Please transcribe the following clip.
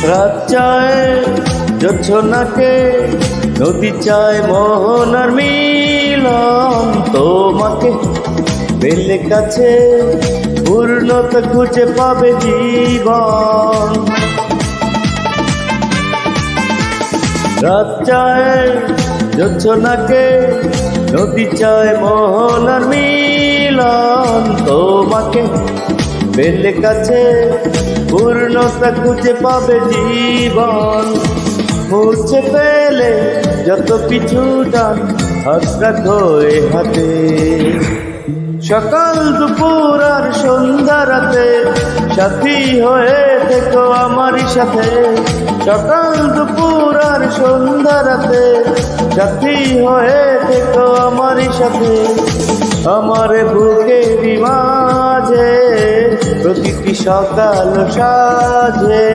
রাত চায় জোছনাকে, নদী চায় মোহনার মিলন। তোমাকে পেলে কাছে পূর্ণতা খুঁজে পাবে জীবন। রাত চায় জোছনাকে, নদী চায় মোহনার মিলন। তোমাকে পেলে কাছে পূর্ণতা খুঁজে পাবে জীবন। মুছে পেলে যত কিছু টান, হাত রাখো এ হাতে। সকাল দুপুর আর সন্ধ্যা রাতে সাথী হয়ে থেকো আমারই সাথে। সকাল দুপুর আর সন্ধ্যা রাতে সাথী হয়ে থেকো আমারই সাথে। আমার বুকের মাঝে প্রতিটি সকাল সাজে।